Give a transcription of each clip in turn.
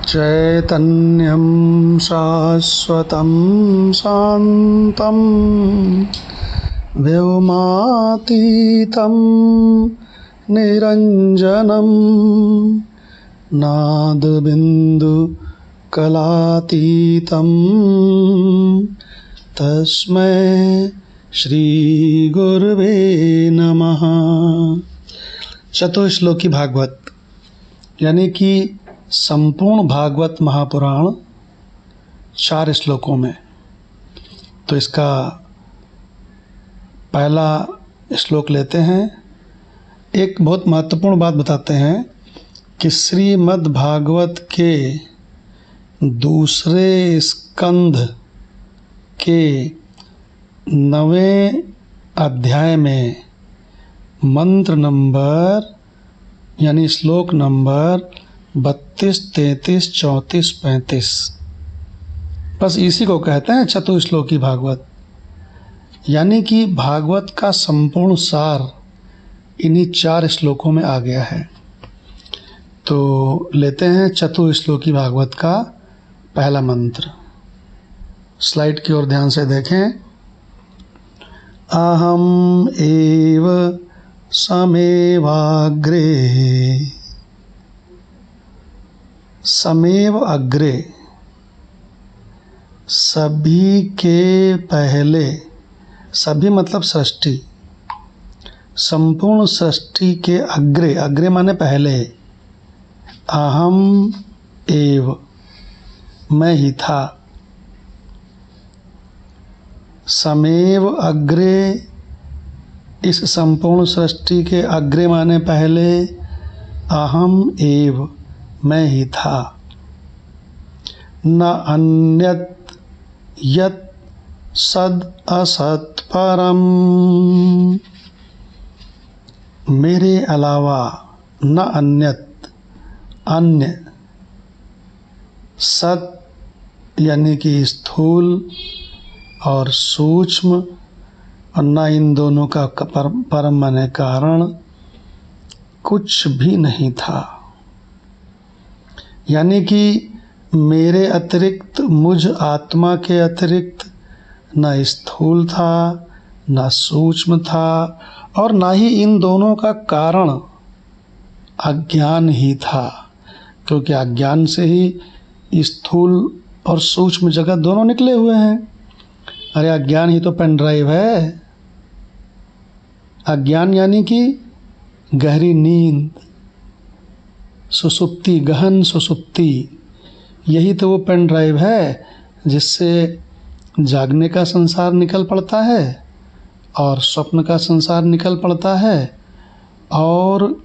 चैतन्यं शाश्वतं शान्तं व्योमातीतं निरञ्जनं नादबिन्दुकलातीतं तस्मै श्रीगुरवे नमः। चतुश्लोकी भागवत यानी कि संपूर्ण भागवत महापुराण 4 श्लोकों में। तो इसका पहला श्लोक लेते हैं। एक बहुत महत्वपूर्ण बात बताते हैं कि श्रीमद् भागवत के दूसरे स्कंध के 9वें अध्याय में मंत्र नंबर यानी श्लोक नंबर 32, 33, 34, 35, बस इसी को कहते हैं चतुश्लोकी भागवत। यानी कि भागवत का संपूर्ण सार इन्हीं 4 श्लोकों में आ गया है। तो लेते हैं चतुश्लोकी भागवत का पहला मंत्र। स्लाइड की ओर ध्यान से देखें। अहम एव समेवाग्रे, समेव अग्रे, सभी के पहले। सभी मतलब सृष्टि, संपूर्ण सृष्टि के अग्रे, अग्रे माने पहले। अहम एव, मैं ही था। समेव अग्रे, इस संपूर्ण सृष्टि के अग्रे माने पहले। अहम एव, मैं ही था। न अन्यत् यत् सद असत् परम, मेरे अलावा न अन्यत्, अन्य, सत यानी कि स्थूल और सूक्ष्म, और न इन दोनों का परम माने कारण, कुछ भी नहीं था। यानी कि मेरे अतिरिक्त, मुझ आत्मा के अतिरिक्त न स्थूल था, न सूक्ष्म था, और न ही इन दोनों का कारण अज्ञान ही था। क्योंकि अज्ञान से ही स्थूल और सूक्ष्म जगत दोनों निकले हुए हैं। अरे अज्ञान ही तो पेन ड्राइव है। अज्ञान यानी कि गहरी नींद, सुसुप्ति, गहन सुसुप्ति, यही तो वो पेन ड्राइव है जिससे जागने का संसार निकल पड़ता है और स्वप्न का संसार निकल पड़ता है। और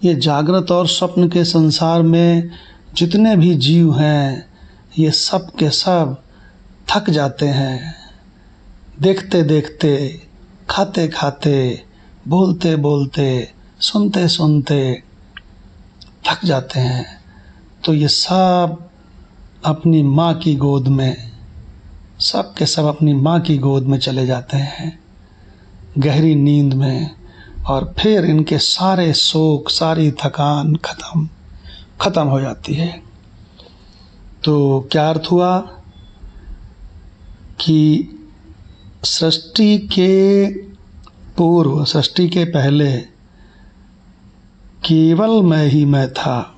ये जागृत और स्वप्न के संसार में जितने भी जीव हैं, ये सब के सब थक जाते हैं। देखते देखते, खाते खाते, बोलते बोलते, सुनते सुनते थक जाते हैं। तो ये सब अपनी माँ की गोद में, सब के सब अपनी माँ की गोद में चले जाते हैं, गहरी नींद में। और फिर इनके सारे शोक, सारी थकान खत्म हो जाती है। तो क्या अर्थ हुआ कि सृष्टि के पूर्व, सृष्टि के पहले केवल मैं ही मैं था।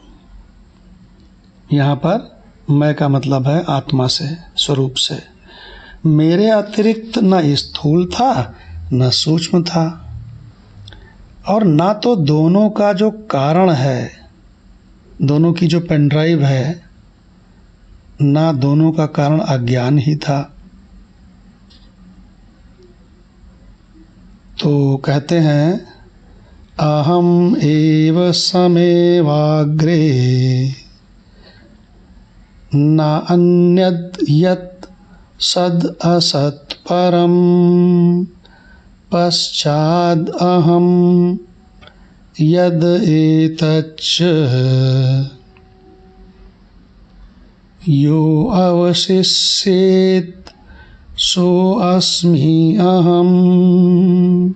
यहाँ पर मैं का मतलब है आत्मा से, स्वरूप से। मेरे अतिरिक्त न स्थूल था, न सूक्ष्म था, और ना तो दोनों का जो कारण है, दोनों की जो पेन ड्राइव है, ना दोनों का कारण अज्ञान ही था। तो कहते हैं अहम एव समेवाग्रे, न अन्यद् यत् सद् असत् परम, पश्चाद् अहम यद् एतच्च यो अवशिष्येत् सो अस्मि अहम।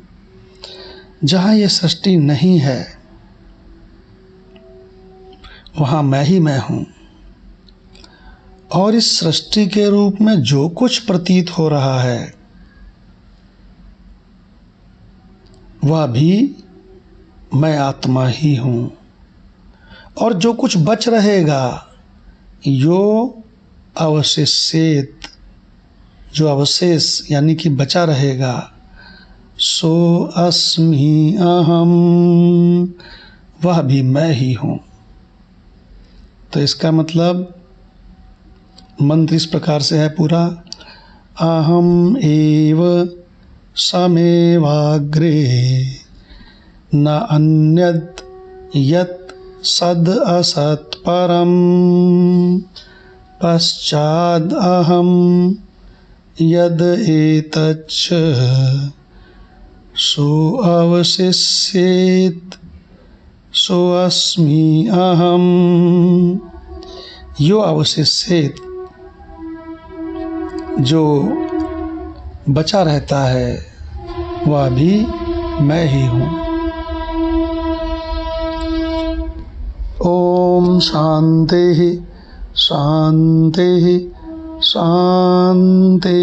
जहाँ ये सृष्टि नहीं है वहाँ मैं ही मैं हूँ। और इस सृष्टि के रूप में जो कुछ प्रतीत हो रहा है वह भी मैं आत्मा ही हूँ। और जो कुछ बच रहेगा, यो अवशिष्येत, जो अवशेष यानी कि बचा रहेगा, सो अस्मि अहम, वह भी मैं ही हूँ। तो इसका मतलब मंत्र इस प्रकार से है पूरा, अहम एव समेवाग्रे न अन्यत् यत् सद असत् परम पश्चाद अहम यद एतच्च सो अवशिष्येत सो अस्मि अहम। यो अवशिष्येत, जो बचा रहता है वह भी मैं ही हूँ। ओम शांति शांति शांति।